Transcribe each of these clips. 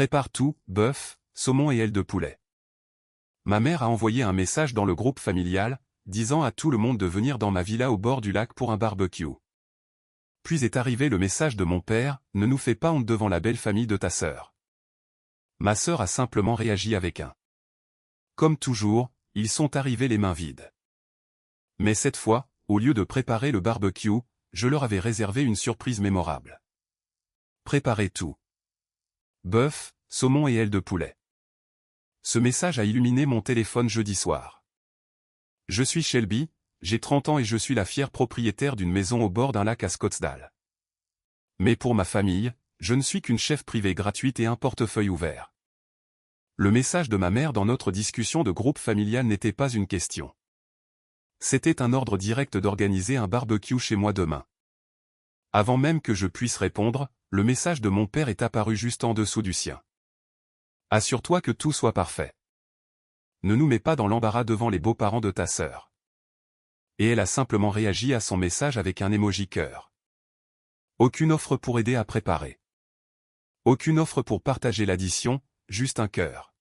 Prépare tout, bœuf, saumon et ailes de poulet. Ma mère a envoyé un message dans le groupe familial, disant à tout le monde de venir dans ma villa au bord du lac pour un barbecue. Puis est arrivé le message de mon père, ne nous fais pas honte devant la belle famille de ta sœur. Ma sœur a simplement réagi avec un. Comme toujours, ils sont arrivés les mains vides. Mais cette fois, au lieu de préparer le barbecue, je leur avais réservé une surprise mémorable. Préparez tout. Bœuf, saumon et ailes de poulet. Ce message a illuminé mon téléphone jeudi soir. Je suis Shelby, j'ai 30 ans et je suis la fière propriétaire d'une maison au bord d'un lac à Scottsdale. Mais pour ma famille, je ne suis qu'une chef privée gratuite et un portefeuille ouvert. Le message de ma mère dans notre discussion de groupe familial n'était pas une question. C'était un ordre direct d'organiser un barbecue chez moi demain. Avant même que je puisse répondre, le message de mon père est apparu juste en dessous du sien. Assure-toi que tout soit parfait. Ne nous mets pas dans l'embarras devant les beaux-parents de ta sœur. Et elle a simplement réagi à son message avec un emoji cœur. Aucune offre pour aider à préparer. Aucune offre pour partager l'addition, juste un cœur.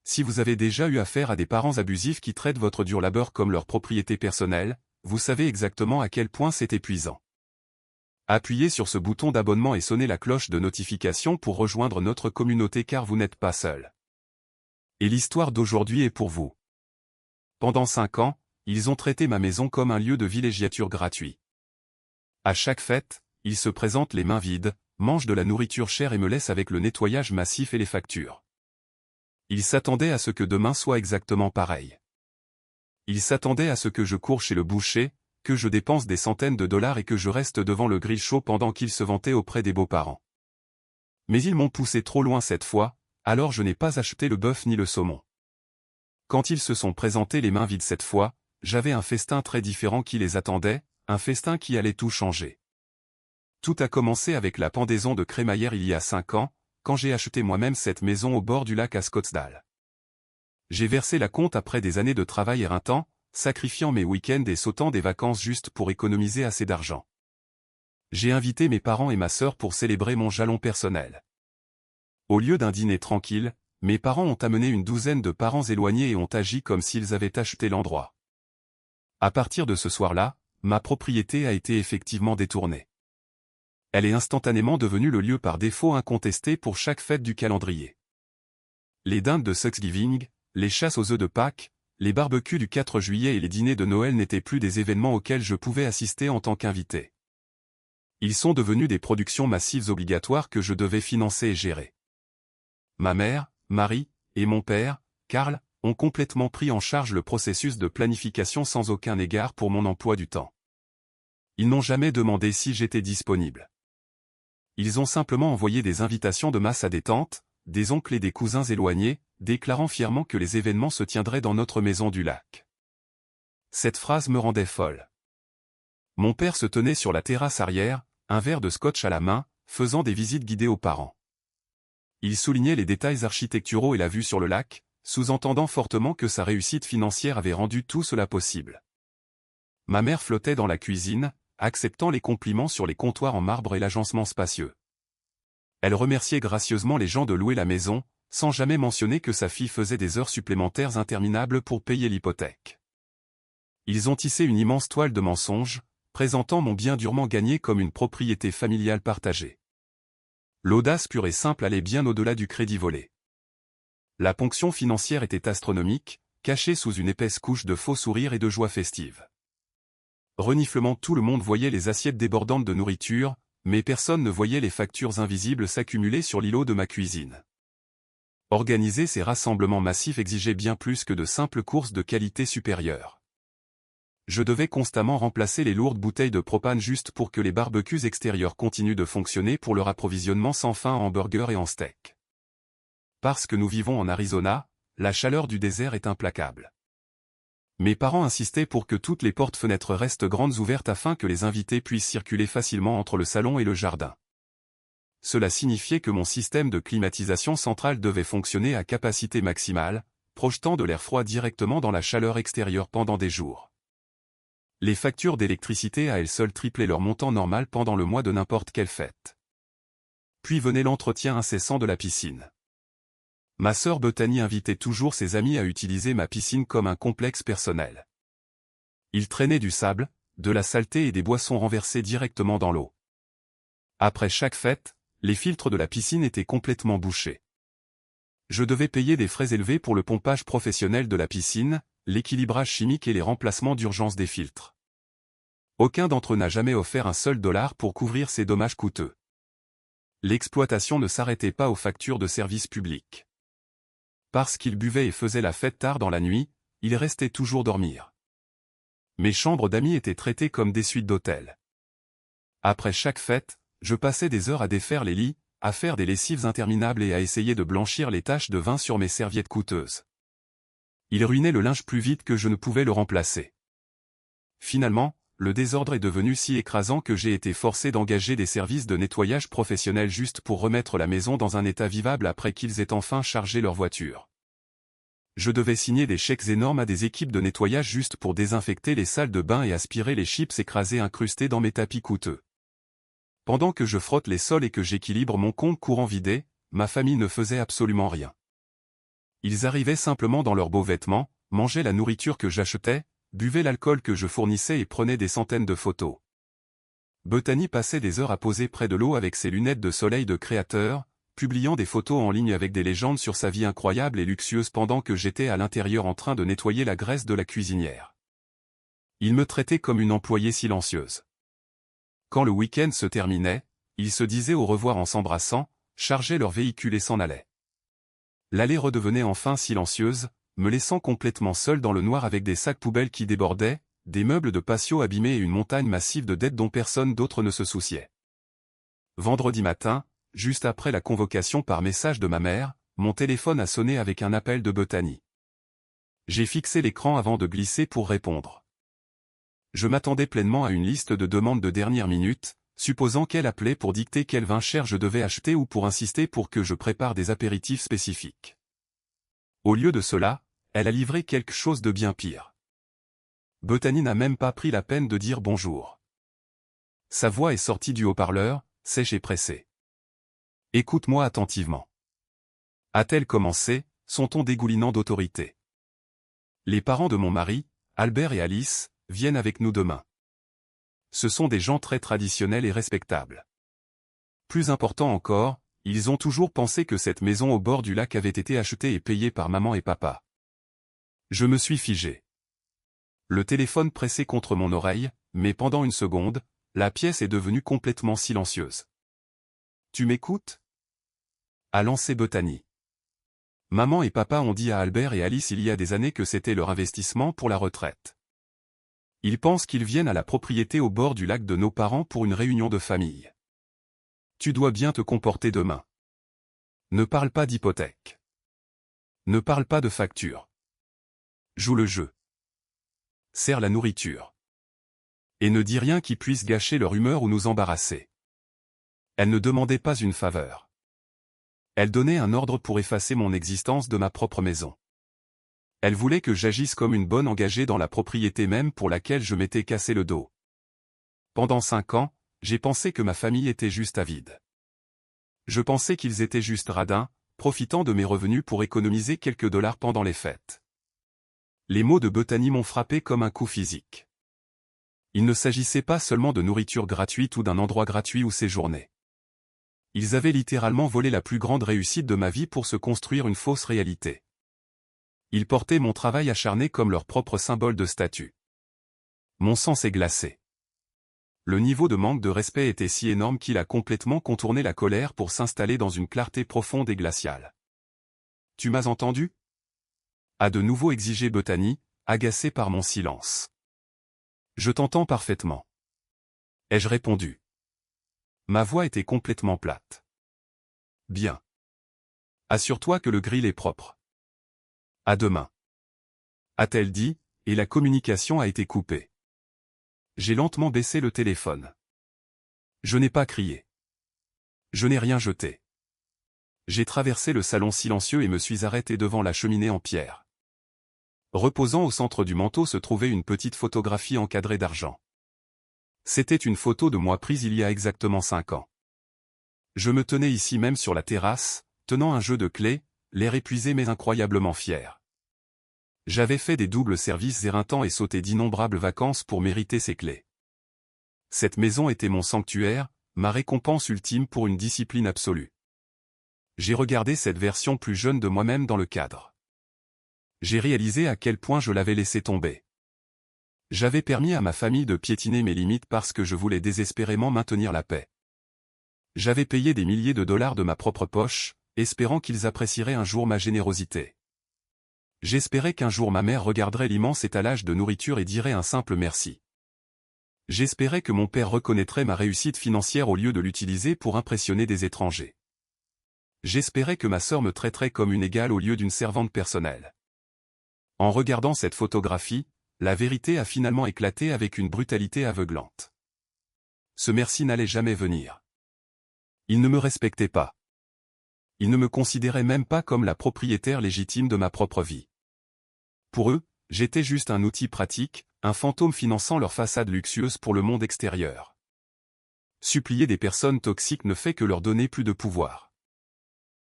Si vous avez déjà eu affaire à des parents abusifs qui traitent votre dur labeur comme leur propriété personnelle, vous savez exactement à quel point c'est épuisant. Appuyez sur ce bouton d'abonnement et sonnez la cloche de notification pour rejoindre notre communauté car vous n'êtes pas seul. Et l'histoire d'aujourd'hui est pour vous. Pendant 5 ans, ils ont traité ma maison comme un lieu de villégiature gratuit. À chaque fête, ils se présentent les mains vides, mangent de la nourriture chère et me laissent avec le nettoyage massif et les factures. Ils s'attendaient à ce que demain soit exactement pareil. Ils s'attendaient à ce que je cours chez le boucher, que je dépense des centaines de dollars et que je reste devant le grill chaud pendant qu'ils se vantaient auprès des beaux-parents. Mais ils m'ont poussé trop loin cette fois, alors je n'ai pas acheté le bœuf ni le saumon. Quand ils se sont présentés les mains vides cette fois, j'avais un festin très différent qui les attendait, un festin qui allait tout changer. Tout a commencé avec la pendaison de crémaillère il y a 5 ans, quand j'ai acheté moi-même cette maison au bord du lac à Scottsdale. J'ai versé la compte après des années de travail éreintant, sacrifiant mes week-ends et sautant des vacances juste pour économiser assez d'argent. J'ai invité mes parents et ma sœur pour célébrer mon jalon personnel. Au lieu d'un dîner tranquille, mes parents ont amené une douzaine de parents éloignés et ont agi comme s'ils avaient acheté l'endroit. À partir de ce soir-là, ma propriété a été effectivement détournée. Elle est instantanément devenue le lieu par défaut incontesté pour chaque fête du calendrier. Les dindes de Thanksgiving, les chasses aux œufs de Pâques, les barbecues du 4 juillet et les dîners de Noël n'étaient plus des événements auxquels je pouvais assister en tant qu'invité. Ils sont devenus des productions massives obligatoires que je devais financer et gérer. Ma mère, Marie, et mon père, Karl, ont complètement pris en charge le processus de planification sans aucun égard pour mon emploi du temps. Ils n'ont jamais demandé si j'étais disponible. Ils ont simplement envoyé des invitations de masse à des tantes, des oncles et des cousins éloignés, déclarant fièrement que les événements se tiendraient dans notre maison du lac. Cette phrase me rendait folle. Mon père se tenait sur la terrasse arrière, un verre de scotch à la main, faisant des visites guidées aux parents. Il soulignait les détails architecturaux et la vue sur le lac, sous-entendant fortement que sa réussite financière avait rendu tout cela possible. Ma mère flottait dans la cuisine, acceptant les compliments sur les comptoirs en marbre et l'agencement spacieux. Elle remerciait gracieusement les gens de louer la maison, sans jamais mentionner que sa fille faisait des heures supplémentaires interminables pour payer l'hypothèque. Ils ont tissé une immense toile de mensonges, présentant mon bien durement gagné comme une propriété familiale partagée. L'audace pure et simple allait bien au-delà du crédit volé. La ponction financière était astronomique, cachée sous une épaisse couche de faux sourires et de joie festive. Reniflement, tout le monde voyait les assiettes débordantes de nourriture, mais personne ne voyait les factures invisibles s'accumuler sur l'îlot de ma cuisine. Organiser ces rassemblements massifs exigeait bien plus que de simples courses de qualité supérieure. Je devais constamment remplacer les lourdes bouteilles de propane juste pour que les barbecues extérieurs continuent de fonctionner pour leur approvisionnement sans fin en hamburgers et en steaks. Parce que nous vivons en Arizona, la chaleur du désert est implacable. Mes parents insistaient pour que toutes les portes-fenêtres restent grandes ouvertes afin que les invités puissent circuler facilement entre le salon et le jardin. Cela signifiait que mon système de climatisation centrale devait fonctionner à capacité maximale, projetant de l'air froid directement dans la chaleur extérieure pendant des jours. Les factures d'électricité à elles seules triplaient leur montant normal pendant le mois de n'importe quelle fête. Puis venait l'entretien incessant de la piscine. Ma sœur Bethany invitait toujours ses amis à utiliser ma piscine comme un complexe personnel. Il traînait du sable, de la saleté et des boissons renversées directement dans l'eau. Après chaque fête, les filtres de la piscine étaient complètement bouchés. Je devais payer des frais élevés pour le pompage professionnel de la piscine, l'équilibrage chimique et les remplacements d'urgence des filtres. Aucun d'entre eux n'a jamais offert un seul dollar pour couvrir ces dommages coûteux. L'exploitation ne s'arrêtait pas aux factures de services publics. Parce qu'ils buvaient et faisaient la fête tard dans la nuit, ils restaient toujours dormir. Mes chambres d'amis étaient traitées comme des suites d'hôtel. Après chaque fête, je passais des heures à défaire les lits, à faire des lessives interminables et à essayer de blanchir les taches de vin sur mes serviettes coûteuses. Ils ruinaient le linge plus vite que je ne pouvais le remplacer. Finalement, le désordre est devenu si écrasant que j'ai été forcé d'engager des services de nettoyage professionnels juste pour remettre la maison dans un état vivable après qu'ils aient enfin chargé leur voiture. Je devais signer des chèques énormes à des équipes de nettoyage juste pour désinfecter les salles de bain et aspirer les chips écrasés incrustés dans mes tapis coûteux. Pendant que je frotte les sols et que j'équilibre mon compte courant vidé, ma famille ne faisait absolument rien. Ils arrivaient simplement dans leurs beaux vêtements, mangeaient la nourriture que j'achetais, buvaient l'alcool que je fournissais et prenaient des centaines de photos. Bethany passait des heures à poser près de l'eau avec ses lunettes de soleil de créateur, publiant des photos en ligne avec des légendes sur sa vie incroyable et luxueuse pendant que j'étais à l'intérieur en train de nettoyer la graisse de la cuisinière. Ils me traitaient comme une employée silencieuse. Quand le week-end se terminait, ils se disaient au revoir en s'embrassant, chargeaient leur véhicule et s'en allaient. L'allée redevenait enfin silencieuse, me laissant complètement seul dans le noir avec des sacs poubelles qui débordaient, des meubles de patio abîmés et une montagne massive de dettes dont personne d'autre ne se souciait. Vendredi matin, juste après la convocation par message de ma mère, mon téléphone a sonné avec un appel de Bethany. J'ai fixé l'écran avant de glisser pour répondre. Je m'attendais pleinement à une liste de demandes de dernière minute, supposant qu'elle appelait pour dicter quel vin cher je devais acheter ou pour insister pour que je prépare des apéritifs spécifiques. Au lieu de cela, elle a livré quelque chose de bien pire. Bethany n'a même pas pris la peine de dire bonjour. Sa voix est sortie du haut-parleur, sèche et pressée. « Écoute-moi attentivement. » A-t-elle commencé, son ton dégoulinant d'autorité. Les parents de mon mari, Albert et Alice, viennent avec nous demain. Ce sont des gens très traditionnels et respectables. Plus important encore, ils ont toujours pensé que cette maison au bord du lac avait été achetée et payée par maman et papa. Je me suis figé. Le téléphone pressé contre mon oreille, mais pendant une seconde, la pièce est devenue complètement silencieuse. « Tu m'écoutes ?» a lancé Bethany. Maman et papa ont dit à Albert et Alice il y a des années que c'était leur investissement pour la retraite. Ils pensent qu'ils viennent à la propriété au bord du lac de nos parents pour une réunion de famille. Tu dois bien te comporter demain. Ne parle pas d'hypothèque. Ne parle pas de facture. Joue le jeu. Sers la nourriture. Et ne dis rien qui puisse gâcher leur humeur ou nous embarrasser. Elle ne demandait pas une faveur. Elle donnait un ordre pour effacer mon existence de ma propre maison. Elle voulait que j'agisse comme une bonne engagée dans la propriété même pour laquelle je m'étais cassé le dos. Pendant 5 ans, j'ai pensé que ma famille était juste avide. Je pensais qu'ils étaient juste radins, profitant de mes revenus pour économiser quelques dollars pendant les fêtes. Les mots de Bethany m'ont frappé comme un coup physique. Il ne s'agissait pas seulement de nourriture gratuite ou d'un endroit gratuit où séjourner. Ils avaient littéralement volé la plus grande réussite de ma vie pour se construire une fausse réalité. Ils portaient mon travail acharné comme leur propre symbole de statut. Mon sang s'est glacé. Le niveau de manque de respect était si énorme qu'il a complètement contourné la colère pour s'installer dans une clarté profonde et glaciale. « Tu m'as entendu ?» a de nouveau exigé Bethany, agacée par mon silence. « Je t'entends parfaitement. » ai-je répondu. Ma voix était complètement plate. « Bien. Assure-toi que le grill est propre. À demain. » a-t-elle dit, et la communication a été coupée. J'ai lentement baissé le téléphone. Je n'ai pas crié. Je n'ai rien jeté. J'ai traversé le salon silencieux et me suis arrêté devant la cheminée en pierre. Reposant au centre du manteau se trouvait une petite photographie encadrée d'argent. C'était une photo de moi prise il y a exactement 5 ans. Je me tenais ici même sur la terrasse, tenant un jeu de clés, l'air épuisé mais incroyablement fier. J'avais fait des doubles services éreintants et sauté d'innombrables vacances pour mériter ces clés. Cette maison était mon sanctuaire, ma récompense ultime pour une discipline absolue. J'ai regardé cette version plus jeune de moi-même dans le cadre. J'ai réalisé à quel point je l'avais laissé tomber. J'avais permis à ma famille de piétiner mes limites parce que je voulais désespérément maintenir la paix. J'avais payé des milliers de dollars de ma propre poche, espérant qu'ils apprécieraient un jour ma générosité. J'espérais qu'un jour ma mère regarderait l'immense étalage de nourriture et dirait un simple merci. J'espérais que mon père reconnaîtrait ma réussite financière au lieu de l'utiliser pour impressionner des étrangers. J'espérais que ma sœur me traiterait comme une égale au lieu d'une servante personnelle. En regardant cette photographie, la vérité a finalement éclaté avec une brutalité aveuglante. Ce merci n'allait jamais venir. Ils ne me respectaient pas. Ils ne me considéraient même pas comme la propriétaire légitime de ma propre vie. Pour eux, j'étais juste un outil pratique, un fantôme finançant leur façade luxueuse pour le monde extérieur. Supplier des personnes toxiques ne fait que leur donner plus de pouvoir.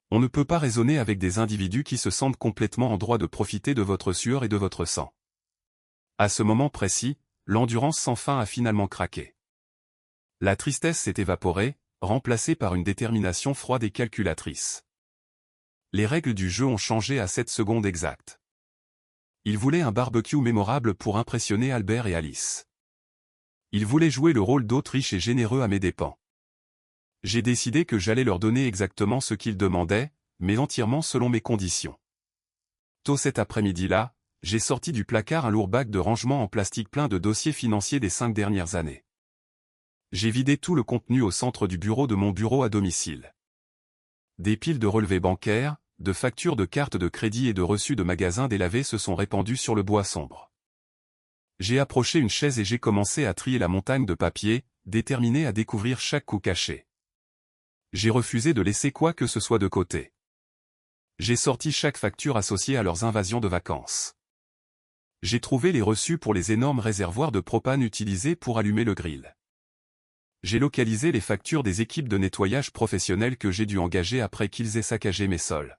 On ne peut pas raisonner avec des individus qui se sentent complètement en droit de profiter de votre sueur et de votre sang. À ce moment précis, l'endurance sans fin a finalement craqué. La tristesse s'est évaporée, remplacée par une détermination froide et calculatrice. Les règles du jeu ont changé à cette seconde exacte. Ils voulaient un barbecue mémorable pour impressionner Albert et Alice. Ils voulaient jouer le rôle d'hôte riche et généreux à mes dépens. J'ai décidé que j'allais leur donner exactement ce qu'ils demandaient, mais entièrement selon mes conditions. Tôt cet après-midi-là, j'ai sorti du placard un lourd bac de rangement en plastique plein de dossiers financiers des 5 dernières années. J'ai vidé tout le contenu au centre du bureau de mon bureau à domicile. Des piles de relevés bancaires, de factures de cartes de crédit et de reçus de magasins délavés se sont répandus sur le bois sombre. J'ai approché une chaise et j'ai commencé à trier la montagne de papier, déterminé à découvrir chaque coup caché. J'ai refusé de laisser quoi que ce soit de côté. J'ai sorti chaque facture associée à leurs invasions de vacances. J'ai trouvé les reçus pour les énormes réservoirs de propane utilisés pour allumer le grill. J'ai localisé les factures des équipes de nettoyage professionnelles que j'ai dû engager après qu'ils aient saccagé mes sols.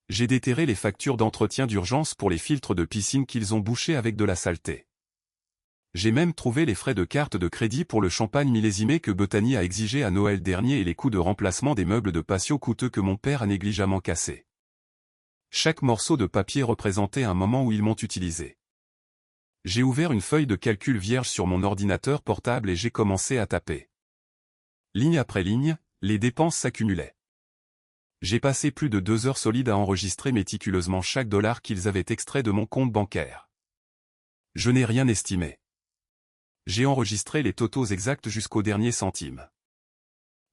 J'ai déterré les factures d'entretien d'urgence pour les filtres de piscine qu'ils ont bouchés avec de la saleté. J'ai même trouvé les frais de carte de crédit pour le champagne millésimé que Bethany a exigé à Noël dernier et les coûts de remplacement des meubles de patio coûteux que mon père a négligemment cassés. Chaque morceau de papier représentait un moment où ils m'ont utilisé. J'ai ouvert une feuille de calcul vierge sur mon ordinateur portable et j'ai commencé à taper. Ligne après ligne, les dépenses s'accumulaient. J'ai passé plus de 2 heures solides à enregistrer méticuleusement chaque dollar qu'ils avaient extrait de mon compte bancaire. Je n'ai rien estimé. J'ai enregistré les totaux exacts jusqu'au dernier centime.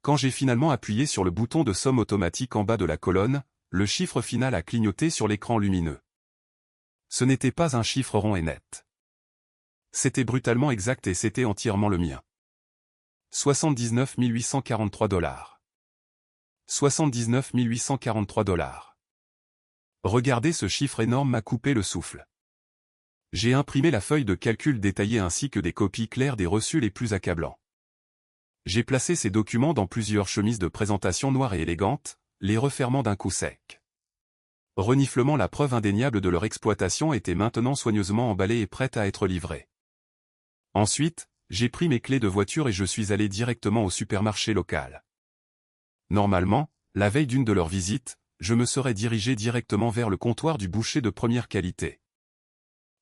Quand j'ai finalement appuyé sur le bouton de somme automatique en bas de la colonne, le chiffre final a clignoté sur l'écran lumineux. Ce n'était pas un chiffre rond et net. C'était brutalement exact et c'était entièrement le mien. 79 843 dollars. 79 843 dollars. Regarder ce chiffre énorme m'a coupé le souffle. J'ai imprimé la feuille de calcul détaillée ainsi que des copies claires des reçus les plus accablants. J'ai placé ces documents dans plusieurs chemises de présentation noires et élégantes, les refermant d'un coup sec. Reniflement, la preuve indéniable de leur exploitation était maintenant soigneusement emballée et prête à être livrée. Ensuite, j'ai pris mes clés de voiture et je suis allé directement au supermarché local. Normalement, la veille d'une de leurs visites, je me serais dirigé directement vers le comptoir du boucher de première qualité.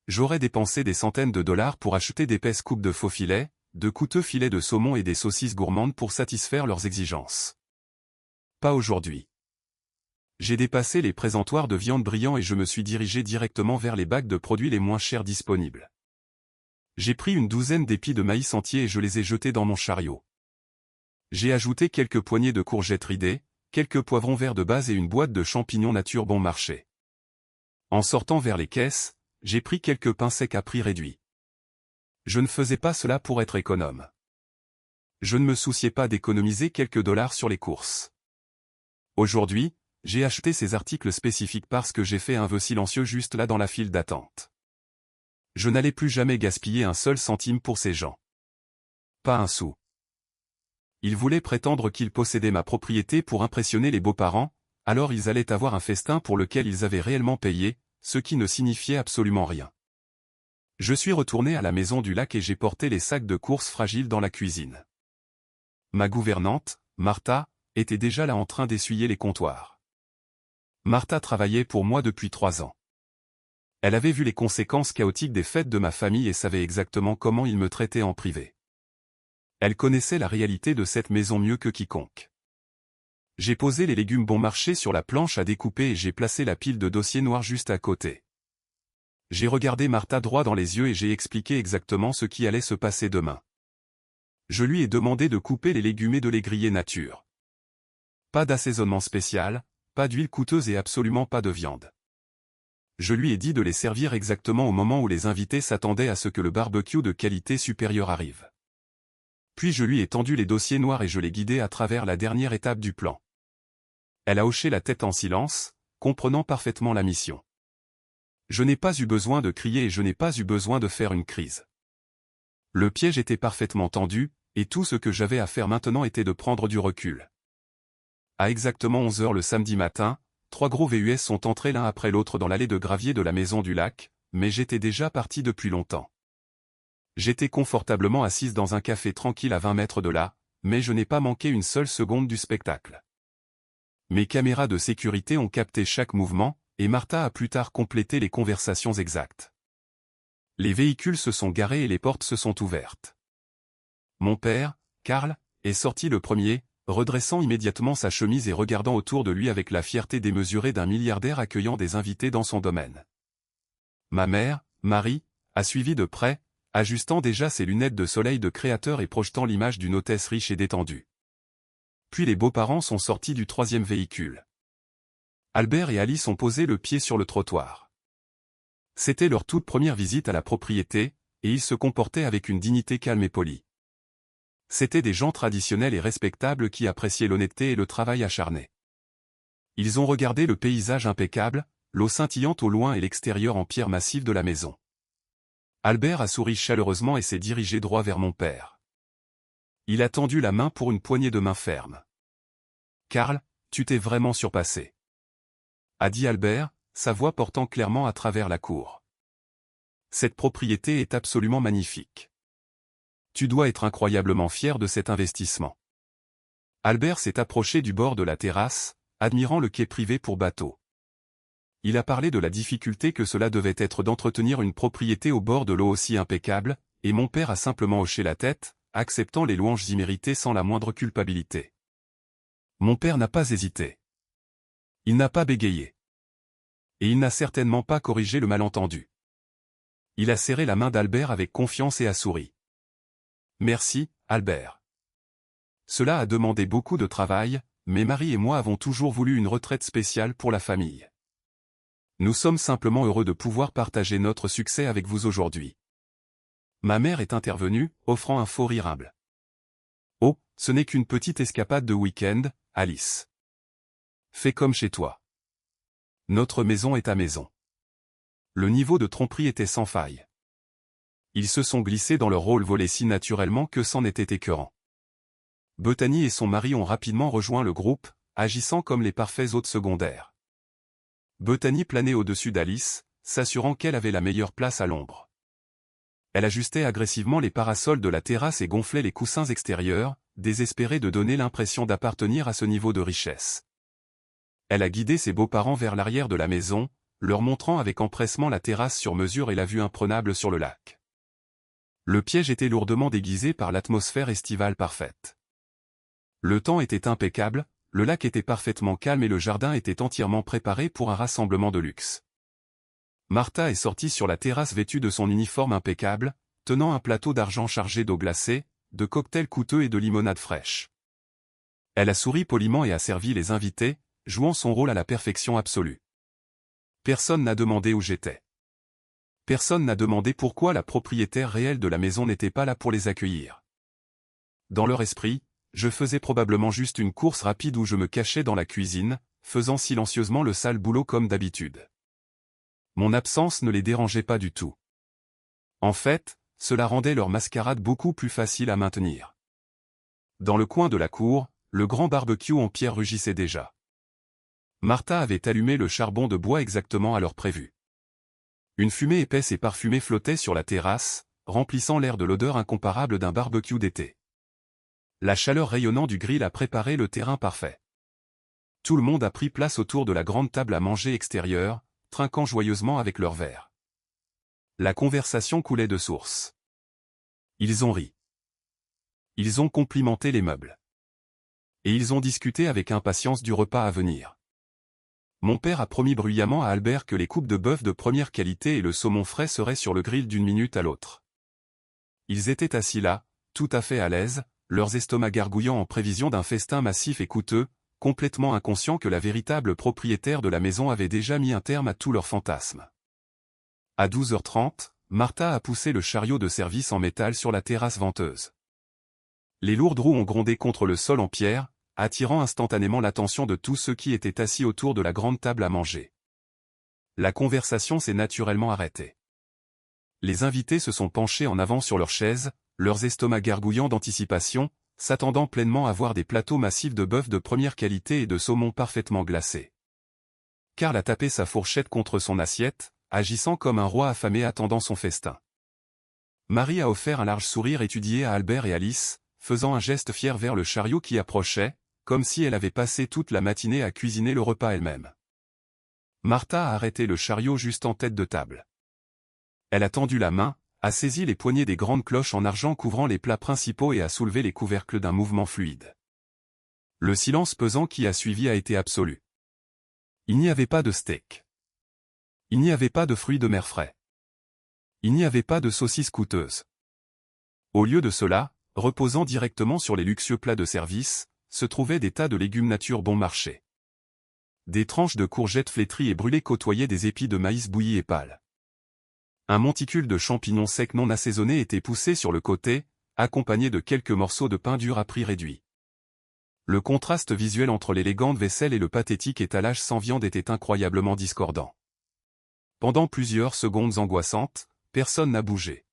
J'aurais dépensé des centaines de dollars pour acheter d'épaisses coupes de faux filets, de coûteux filets de saumon et des saucisses gourmandes pour satisfaire leurs exigences. Pas aujourd'hui. J'ai dépassé les présentoirs de viande brillants et je me suis dirigé directement vers les bacs de produits les moins chers disponibles. J'ai pris une douzaine d'épis de maïs entiers et je les ai jetés dans mon chariot. J'ai ajouté quelques poignées de courgettes ridées, quelques poivrons verts de base et une boîte de champignons nature bon marché. En sortant vers les caisses, j'ai pris quelques pains secs à prix réduit. Je ne faisais pas cela pour être économe. Je ne me souciais pas d'économiser quelques dollars sur les courses. Aujourd'hui, j'ai acheté ces articles spécifiques parce que j'ai fait un vœu silencieux juste là dans la file d'attente. Je n'allais plus jamais gaspiller un seul centime pour ces gens. Pas un sou. Ils voulaient prétendre qu'ils possédaient ma propriété pour impressionner les beaux-parents, alors ils allaient avoir un festin pour lequel ils avaient réellement payé, ce qui ne signifiait absolument rien. Je suis retourné à la maison du lac et j'ai porté les sacs de courses fragiles dans la cuisine. Ma gouvernante, Martha, était déjà là en train d'essuyer les comptoirs. Martha travaillait pour moi depuis 3 ans. Elle avait vu les conséquences chaotiques des fêtes de ma famille et savait exactement comment ils me traitaient en privé. Elle connaissait la réalité de cette maison mieux que quiconque. J'ai posé les légumes bon marché sur la planche à découper et j'ai placé la pile de dossiers noirs juste à côté. J'ai regardé Martha droit dans les yeux et j'ai expliqué exactement ce qui allait se passer demain. Je lui ai demandé de couper les légumes et de les griller nature. Pas d'assaisonnement spécial, pas d'huile coûteuse et absolument pas de viande. Je lui ai dit de les servir exactement au moment où les invités s'attendaient à ce que le barbecue de qualité supérieure arrive. Puis je lui ai tendu les dossiers noirs et je l'ai guidé à travers la dernière étape du plan. Elle a hoché la tête en silence, comprenant parfaitement la mission. Je n'ai pas eu besoin de crier et je n'ai pas eu besoin de faire une crise. Le piège était parfaitement tendu, et tout ce que j'avais à faire maintenant était de prendre du recul. À exactement 11 h le samedi matin, 3 gros VUS sont entrés l'un après l'autre dans l'allée de gravier de la maison du lac, mais j'étais déjà parti depuis longtemps. J'étais confortablement assise dans un café tranquille à 20 mètres de là, mais je n'ai pas manqué une seule seconde du spectacle. Mes caméras de sécurité ont capté chaque mouvement, et Martha a plus tard complété les conversations exactes. Les véhicules se sont garés et les portes se sont ouvertes. Mon père, Karl, est sorti le premier, redressant immédiatement sa chemise et regardant autour de lui avec la fierté démesurée d'un milliardaire accueillant des invités dans son domaine. Ma mère, Marie, a suivi de près, ajustant déjà ses lunettes de soleil de créateur et projetant l'image d'une hôtesse riche et détendue. Puis les beaux-parents sont sortis du 3e véhicule. Albert et Alice ont posé le pied sur le trottoir. C'était leur toute première visite à la propriété, et ils se comportaient avec une dignité calme et polie. C'étaient des gens traditionnels et respectables qui appréciaient l'honnêteté et le travail acharné. Ils ont regardé le paysage impeccable, l'eau scintillante au loin et l'extérieur en pierre massive de la maison. Albert a souri chaleureusement et s'est dirigé droit vers mon père. Il a tendu la main pour une poignée de main ferme. « Karl, tu t'es vraiment surpassé. » a dit Albert, sa voix portant clairement à travers la cour. Cette propriété est absolument magnifique. Tu dois être incroyablement fier de cet investissement. Albert s'est approché du bord de la terrasse, admirant le quai privé pour bateaux. Il a parlé de la difficulté que cela devait être d'entretenir une propriété au bord de l'eau aussi impeccable, et mon père a simplement hoché la tête, acceptant les louanges imméritées sans la moindre culpabilité. Mon père n'a pas hésité. Il n'a pas bégayé. Et il n'a certainement pas corrigé le malentendu. Il a serré la main d'Albert avec confiance et a souri. Merci, Albert. Cela a demandé beaucoup de travail, mais Marie et moi avons toujours voulu une retraite spéciale pour la famille. Nous sommes simplement heureux de pouvoir partager notre succès avec vous aujourd'hui. Ma mère est intervenue, offrant un faux rire humble. Oh, ce n'est qu'une petite escapade de week-end, Alice. Fais comme chez toi. Notre maison est ta maison. Le niveau de tromperie était sans faille. Ils se sont glissés dans leur rôle volé si naturellement que c'en était écœurant. Bethany et son mari ont rapidement rejoint le groupe, agissant comme les parfaits hôtes secondaires. Bethany planait au-dessus d'Alice, s'assurant qu'elle avait la meilleure place à l'ombre. Elle ajustait agressivement les parasols de la terrasse et gonflait les coussins extérieurs, désespérée de donner l'impression d'appartenir à ce niveau de richesse. Elle a guidé ses beaux-parents vers l'arrière de la maison, leur montrant avec empressement la terrasse sur mesure et la vue imprenable sur le lac. Le piège était lourdement déguisé par l'atmosphère estivale parfaite. Le temps était impeccable, le lac était parfaitement calme et le jardin était entièrement préparé pour un rassemblement de luxe. Martha est sortie sur la terrasse vêtue de son uniforme impeccable, tenant un plateau d'argent chargé d'eau glacée, de cocktails coûteux et de limonade fraîche. Elle a souri poliment et a servi les invités, jouant son rôle à la perfection absolue. Personne n'a demandé où j'étais. Personne n'a demandé pourquoi la propriétaire réelle de la maison n'était pas là pour les accueillir. Dans leur esprit, je faisais probablement juste une course rapide où je me cachais dans la cuisine, faisant silencieusement le sale boulot comme d'habitude. Mon absence ne les dérangeait pas du tout. En fait, cela rendait leur mascarade beaucoup plus facile à maintenir. Dans le coin de la cour, le grand barbecue en pierre rugissait déjà. Martha avait allumé le charbon de bois exactement à l'heure prévue. Une fumée épaisse et parfumée flottait sur la terrasse, remplissant l'air de l'odeur incomparable d'un barbecue d'été. La chaleur rayonnant du grill a préparé le terrain parfait. Tout le monde a pris place autour de la grande table à manger extérieure, trinquant joyeusement avec leurs verres. La conversation coulait de source. Ils ont ri. Ils ont complimenté les meubles. Et ils ont discuté avec impatience du repas à venir. Mon père a promis bruyamment à Albert que les coupes de bœuf de première qualité et le saumon frais seraient sur le grill d'une minute à l'autre. Ils étaient assis là, tout à fait à l'aise, leurs estomacs gargouillant en prévision d'un festin massif et coûteux, complètement inconscients que la véritable propriétaire de la maison avait déjà mis un terme à tous leurs fantasmes. À 12h30, Martha a poussé le chariot de service en métal sur la terrasse venteuse. Les lourdes roues ont grondé contre le sol en pierre, attirant instantanément l'attention de tous ceux qui étaient assis autour de la grande table à manger. La conversation s'est naturellement arrêtée. Les invités se sont penchés en avant sur leurs chaises, leurs estomacs gargouillant d'anticipation, s'attendant pleinement à voir des plateaux massifs de bœuf de première qualité et de saumon parfaitement glacé. Karl a tapé sa fourchette contre son assiette, agissant comme un roi affamé attendant son festin. Marie a offert un large sourire étudié à Albert et Alice, faisant un geste fier vers le chariot qui approchait, comme si elle avait passé toute la matinée à cuisiner le repas elle-même. Martha a arrêté le chariot juste en tête de table. Elle a tendu la main, a saisi les poignées des grandes cloches en argent couvrant les plats principaux et a soulevé les couvercles d'un mouvement fluide. Le silence pesant qui a suivi a été absolu. Il n'y avait pas de steak. Il n'y avait pas de fruits de mer frais. Il n'y avait pas de saucisses coûteuses. Au lieu de cela, reposant directement sur les luxueux plats de service, se trouvaient des tas de légumes nature bon marché. Des tranches de courgettes flétries et brûlées côtoyaient des épis de maïs bouillis et pâles. Un monticule de champignons secs non assaisonnés était poussé sur le côté, accompagné de quelques morceaux de pain dur à prix réduit. Le contraste visuel entre l'élégante vaisselle et le pathétique étalage sans viande était incroyablement discordant. Pendant plusieurs secondes angoissantes, personne n'a bougé.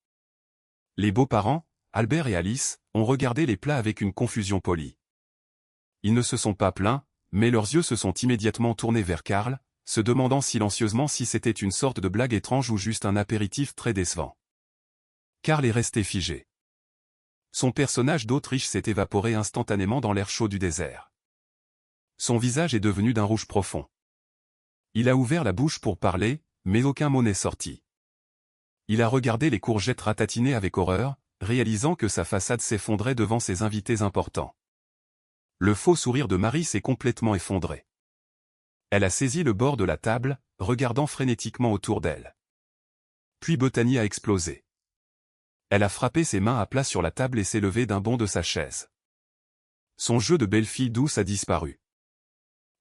Les beaux-parents, Albert et Alice, ont regardé les plats avec une confusion polie. Ils ne se sont pas plaints, mais leurs yeux se sont immédiatement tournés vers Karl, se demandant silencieusement si c'était une sorte de blague étrange ou juste un apéritif très décevant. Karl est resté figé. Son personnage d'Autriche s'est évaporé instantanément dans l'air chaud du désert. Son visage est devenu d'un rouge profond. Il a ouvert la bouche pour parler, mais aucun mot n'est sorti. Il a regardé les courgettes ratatinées avec horreur, réalisant que sa façade s'effondrait devant ses invités importants. Le faux sourire de Marie s'est complètement effondré. Elle a saisi le bord de la table, regardant frénétiquement autour d'elle. Puis Bethany a explosé. Elle a frappé ses mains à plat sur la table et s'est levée d'un bond de sa chaise. Son jeu de belle fille douce a disparu.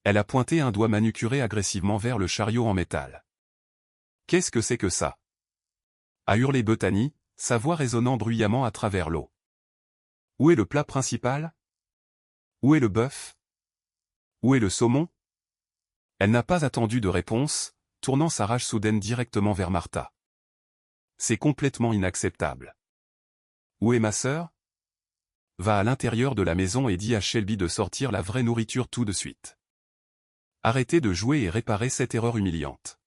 Elle a pointé un doigt manucuré agressivement vers le chariot en métal. « Qu'est-ce que c'est que ça ?» a hurlé Bethany, sa voix résonnant bruyamment à travers l'eau. « Où est le plat principal ? Où est le bœuf ? Où est le saumon ?» Elle n'a pas attendu de réponse, tournant sa rage soudaine directement vers Martha. C'est complètement inacceptable. Où est ma sœur ? Va à l'intérieur de la maison et dis à Shelby de sortir la vraie nourriture tout de suite. Arrêtez de jouer et réparez cette erreur humiliante.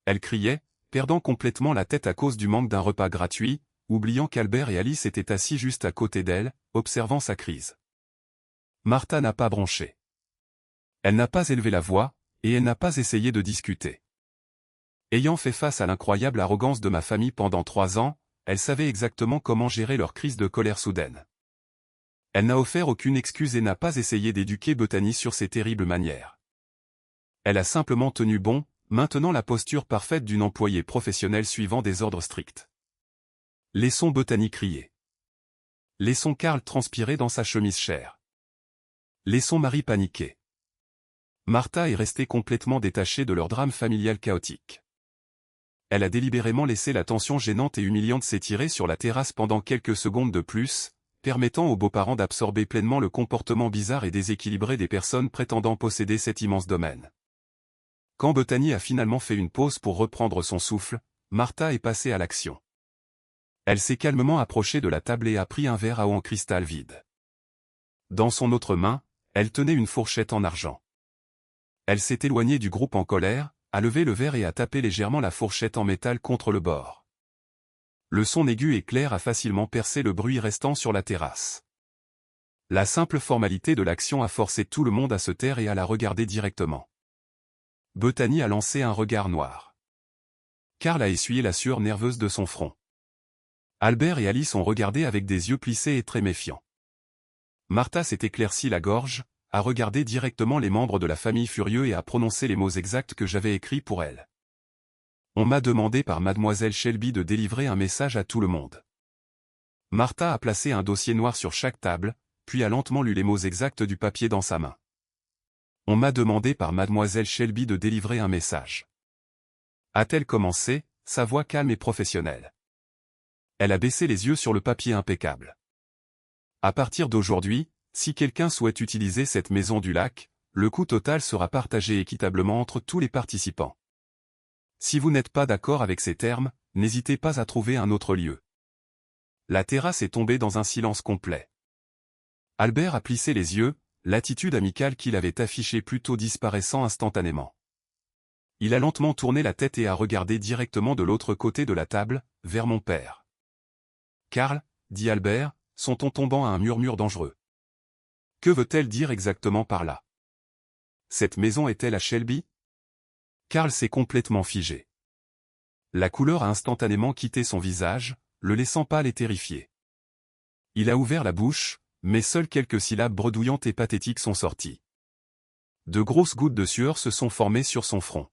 Elle criait, perdant complètement la tête à cause du manque d'un repas gratuit, oubliant qu'Albert et Alice étaient assis juste à côté d'elle, observant sa crise. Martha n'a pas bronché. Elle n'a pas élevé la voix, et elle n'a pas essayé de discuter. Ayant fait face à l'incroyable arrogance de ma famille pendant 3 ans, elle savait exactement comment gérer leur crise de colère soudaine. Elle n'a offert aucune excuse et n'a pas essayé d'éduquer Bethany sur ses terribles manières. Elle a simplement tenu bon, maintenant la posture parfaite d'une employée professionnelle suivant des ordres stricts. Laissons Bethany crier. Laissons Karl transpirer dans sa chemise chère. Laissons Marie paniquer. Martha est restée complètement détachée de leur drame familial chaotique. Elle a délibérément laissé la tension gênante et humiliante s'étirer sur la terrasse pendant quelques secondes de plus, permettant aux beaux-parents d'absorber pleinement le comportement bizarre et déséquilibré des personnes prétendant posséder cet immense domaine. Quand Bethany a finalement fait une pause pour reprendre son souffle, Martha est passée à l'action. Elle s'est calmement approchée de la table et a pris un verre à eau en cristal vide. Dans son autre main, elle tenait une fourchette en argent. Elle s'est éloignée du groupe en colère, a levé le verre et a tapé légèrement la fourchette en métal contre le bord. Le son aigu et clair a facilement percé le bruit restant sur la terrasse. La simple formalité de l'action a forcé tout le monde à se taire et à la regarder directement. Bethany a lancé un regard noir. Carl a essuyé la sueur nerveuse de son front. Albert et Alice ont regardé avec des yeux plissés et très méfiants. Martha s'est éclairci la gorge, a regardé directement les membres de la famille furieux et a prononcé les mots exacts que j'avais écrits pour elle. On m'a demandé par mademoiselle Shelby de délivrer un message à tout le monde. Martha a placé un dossier noir sur chaque table, puis a lentement lu les mots exacts du papier dans sa main. On m'a demandé par mademoiselle Shelby de délivrer un message. A-t-elle commencé, sa voix calme et professionnelle. Elle a baissé les yeux sur le papier impeccable. À partir d'aujourd'hui, si quelqu'un souhaite utiliser cette maison du lac, le coût total sera partagé équitablement entre tous les participants. Si vous n'êtes pas d'accord avec ces termes, n'hésitez pas à trouver un autre lieu. La terrasse est tombée dans un silence complet. Albert a plissé les yeux, l'attitude amicale qu'il avait affichée plus tôt disparaissant instantanément. Il a lentement tourné la tête et a regardé directement de l'autre côté de la table, vers mon père. « Carl, » dit Albert, son ton tombant à un murmure dangereux. Que veut-elle dire exactement par là? Cette maison est-elle à Shelby? Carl s'est complètement figé. La couleur a instantanément quitté son visage, le laissant pâle et terrifié. Il a ouvert la bouche, mais seules quelques syllabes bredouillantes et pathétiques sont sorties. De grosses gouttes de sueur se sont formées sur son front.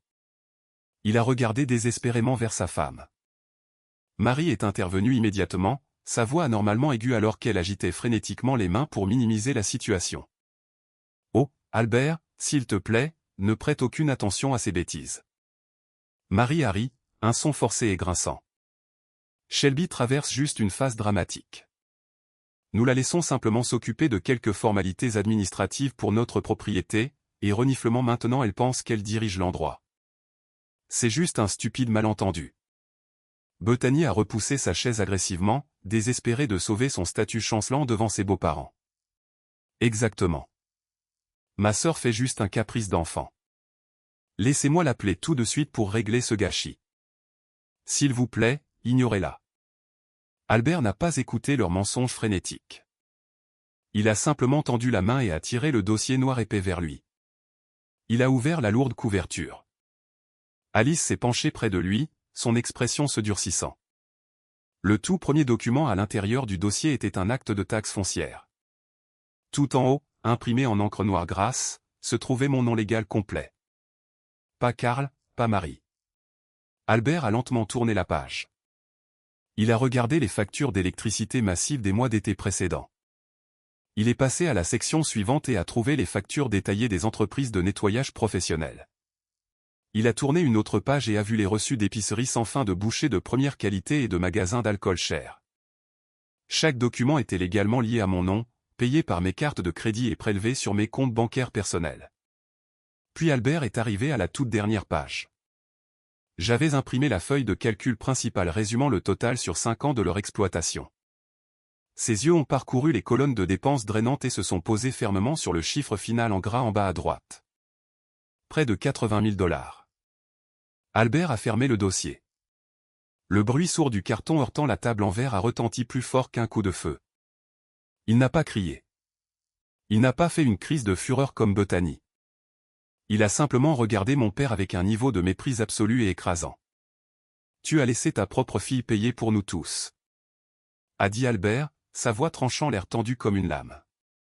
Il a regardé désespérément vers sa femme. Marie est intervenue immédiatement, sa voix anormalement aiguë alors qu'elle agitait frénétiquement les mains pour minimiser la situation. « Oh, Albert, s'il te plaît, ne prête aucune attention à ces bêtises. » Marie a ri, un son forcé et grinçant. Shelby traverse juste une phase dramatique. Nous la laissons simplement s'occuper de quelques formalités administratives pour notre propriété, et reniflement maintenant elle pense qu'elle dirige l'endroit. C'est juste un stupide malentendu. Bethany a repoussé sa chaise agressivement, désespérée de sauver son statut chancelant devant ses beaux-parents. Exactement. Ma sœur fait juste un caprice d'enfant. Laissez-moi l'appeler tout de suite pour régler ce gâchis. S'il vous plaît, ignorez-la. Albert n'a pas écouté leur mensonge frénétique. Il a simplement tendu la main et a tiré le dossier noir épais vers lui. Il a ouvert la lourde couverture. Alice s'est penchée près de lui, son expression se durcissant. Le tout premier document à l'intérieur du dossier était un acte de taxe foncière. Tout en haut, imprimé en encre noire grasse, se trouvait mon nom légal complet. Pas Carl, pas Marie. Albert a lentement tourné la page. Il a regardé les factures d'électricité massives des mois d'été précédents. Il est passé à la section suivante et a trouvé les factures détaillées des entreprises de nettoyage professionnel. Il a tourné une autre page et a vu les reçus d'épicerie sans fin de bouchers de première qualité et de magasins d'alcool cher. Chaque document était légalement lié à mon nom, payé par mes cartes de crédit et prélevé sur mes comptes bancaires personnels. Puis Albert est arrivé à la toute dernière page. J'avais imprimé la feuille de calcul principale résumant le total sur 5 ans de leur exploitation. Ses yeux ont parcouru les colonnes de dépenses drainantes et se sont posés fermement sur le chiffre final en gras en bas à droite. Près de 80 000 $. Albert a fermé le dossier. Le bruit sourd du carton heurtant la table en verre a retenti plus fort qu'un coup de feu. Il n'a pas crié. Il n'a pas fait une crise de fureur comme Bethany. Il a simplement regardé mon père avec un niveau de mépris absolu et écrasant. « Tu as laissé ta propre fille payer pour nous tous. » a dit Albert, sa voix tranchant l'air tendu comme une lame.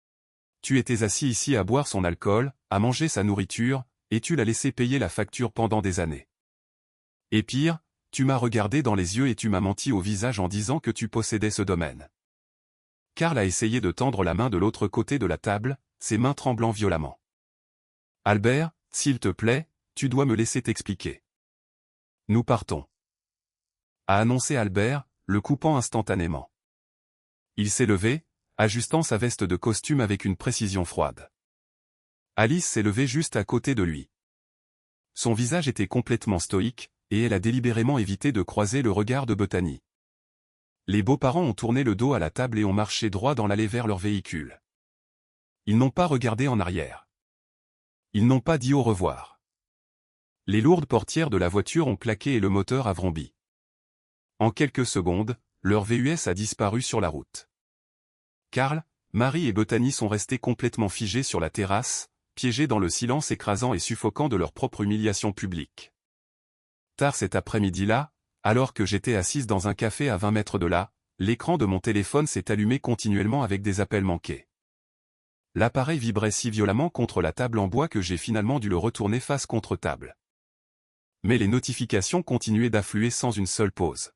« Tu étais assis ici à boire son alcool, à manger sa nourriture, et tu l'as laissé payer la facture pendant des années. Et pire, tu m'as regardé dans les yeux et tu m'as menti au visage en disant que tu possédais ce domaine. » Carl a essayé de tendre la main de l'autre côté de la table, ses mains tremblant violemment. « Albert, s'il te plaît, tu dois me laisser t'expliquer. »« Nous partons. » a annoncé Albert, le coupant instantanément. Il s'est levé, ajustant sa veste de costume avec une précision froide. Alice s'est levée juste à côté de lui. Son visage était complètement stoïque, et elle a délibérément évité de croiser le regard de Bethany. Les beaux-parents ont tourné le dos à la table et ont marché droit dans l'allée vers leur véhicule. Ils n'ont pas regardé en arrière. Ils n'ont pas dit au revoir. Les lourdes portières de la voiture ont claqué et le moteur a vrombé. En quelques secondes, leur VUS a disparu sur la route. Karl, Marie et Bethany sont restés complètement figés sur la terrasse, piégés dans le silence écrasant et suffocant de leur propre humiliation publique. Tard cet après-midi-là, alors que j'étais assise dans un café à 20 mètres de là, l'écran de mon téléphone s'est allumé continuellement avec des appels manqués. L'appareil vibrait si violemment contre la table en bois que j'ai finalement dû le retourner face contre table. Mais les notifications continuaient d'affluer sans une seule pause.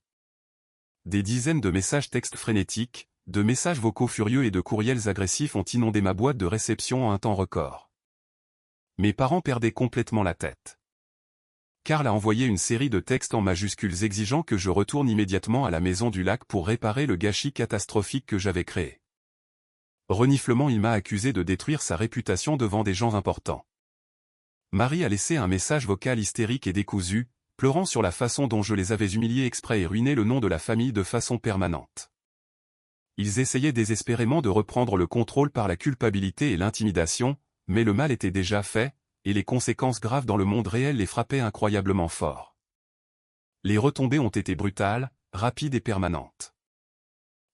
Des dizaines de messages textes frénétiques, de messages vocaux furieux et de courriels agressifs ont inondé ma boîte de réception en un temps record. Mes parents perdaient complètement la tête. Karl a envoyé une série de textes en majuscules exigeant que je retourne immédiatement à la maison du lac pour réparer le gâchis catastrophique que j'avais créé. Reniflement, il m'a accusé de détruire sa réputation devant des gens importants. Marie a laissé un message vocal hystérique et décousu, pleurant sur la façon dont je les avais humiliés exprès et ruiné le nom de la famille de façon permanente. Ils essayaient désespérément de reprendre le contrôle par la culpabilité et l'intimidation, mais le mal était déjà fait, et les conséquences graves dans le monde réel les frappaient incroyablement fort. Les retombées ont été brutales, rapides et permanentes.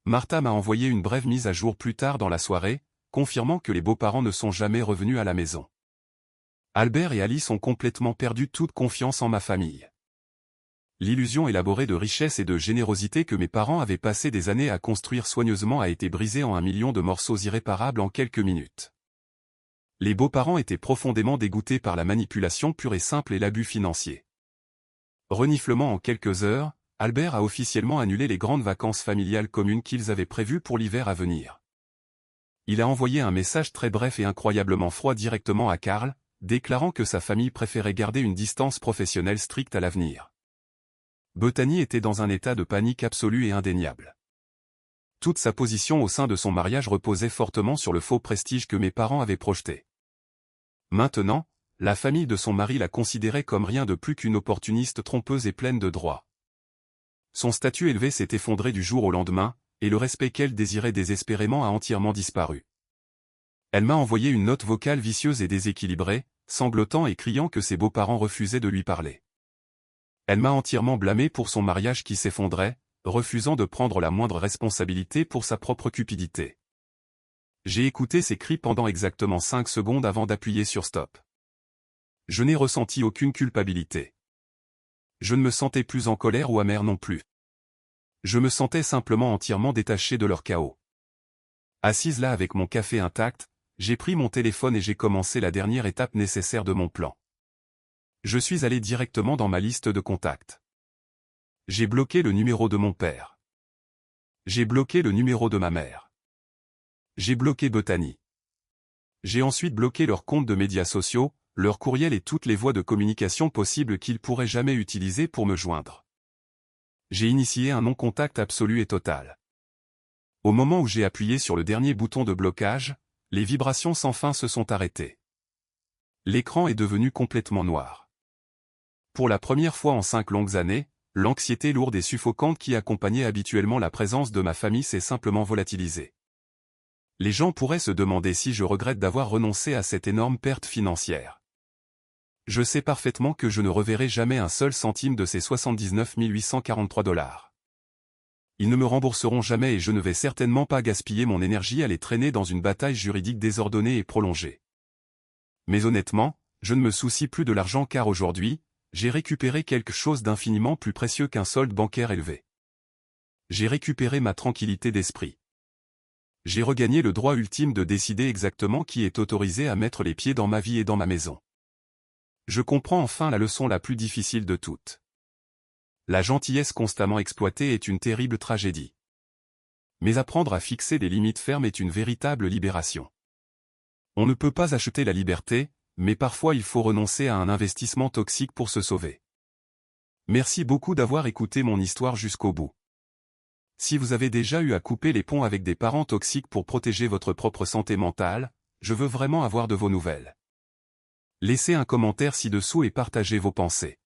Martha m'a envoyé une brève mise à jour plus tard dans la soirée, confirmant que les beaux-parents ne sont jamais revenus à la maison. Albert et Alice ont complètement perdu toute confiance en ma famille. L'illusion élaborée de richesse et de générosité que mes parents avaient passé des années à construire soigneusement a été brisée en 1 million de morceaux irréparables en quelques minutes. Les beaux-parents étaient profondément dégoûtés par la manipulation pure et simple et l'abus financier. Reniflement en quelques heures, Albert a officiellement annulé les grandes vacances familiales communes qu'ils avaient prévues pour l'hiver à venir. Il a envoyé un message très bref et incroyablement froid directement à Karl, déclarant que sa famille préférait garder une distance professionnelle stricte à l'avenir. Bethany était dans un état de panique absolue et indéniable. Toute sa position au sein de son mariage reposait fortement sur le faux prestige que mes parents avaient projeté. Maintenant, la famille de son mari la considérait comme rien de plus qu'une opportuniste trompeuse et pleine de droits. Son statut élevé s'est effondré du jour au lendemain, et le respect qu'elle désirait désespérément a entièrement disparu. Elle m'a envoyé une note vocale vicieuse et déséquilibrée, sanglotant et criant que ses beaux-parents refusaient de lui parler. Elle m'a entièrement blâmé pour son mariage qui s'effondrait, refusant de prendre la moindre responsabilité pour sa propre cupidité. J'ai écouté ses cris pendant exactement 5 secondes avant d'appuyer sur stop. Je n'ai ressenti aucune culpabilité. Je ne me sentais plus en colère ou amer non plus. Je me sentais simplement entièrement détaché de leur chaos. Assise là avec mon café intact, j'ai pris mon téléphone et j'ai commencé la dernière étape nécessaire de mon plan. Je suis allé directement dans ma liste de contacts. J'ai bloqué le numéro de mon père. J'ai bloqué le numéro de ma mère. J'ai bloqué Bethany. J'ai ensuite bloqué leurs comptes de médias sociaux, leurs courriels et toutes les voies de communication possibles qu'ils pourraient jamais utiliser pour me joindre. J'ai initié un non-contact absolu et total. Au moment où j'ai appuyé sur le dernier bouton de blocage, les vibrations sans fin se sont arrêtées. L'écran est devenu complètement noir. Pour la première fois en 5 longues années, l'anxiété lourde et suffocante qui accompagnait habituellement la présence de ma famille s'est simplement volatilisée. Les gens pourraient se demander si je regrette d'avoir renoncé à cette énorme perte financière. Je sais parfaitement que je ne reverrai jamais un seul centime de ces 79 843 $. Ils ne me rembourseront jamais et je ne vais certainement pas gaspiller mon énergie à les traîner dans une bataille juridique désordonnée et prolongée. Mais honnêtement, je ne me soucie plus de l'argent car aujourd'hui, j'ai récupéré quelque chose d'infiniment plus précieux qu'un solde bancaire élevé. J'ai récupéré ma tranquillité d'esprit. J'ai regagné le droit ultime de décider exactement qui est autorisé à mettre les pieds dans ma vie et dans ma maison. Je comprends enfin la leçon la plus difficile de toutes. La gentillesse constamment exploitée est une terrible tragédie. Mais apprendre à fixer des limites fermes est une véritable libération. On ne peut pas acheter la liberté, mais parfois il faut renoncer à un investissement toxique pour se sauver. Merci beaucoup d'avoir écouté mon histoire jusqu'au bout. Si vous avez déjà eu à couper les ponts avec des parents toxiques pour protéger votre propre santé mentale, je veux vraiment avoir de vos nouvelles. Laissez un commentaire ci-dessous et partagez vos pensées.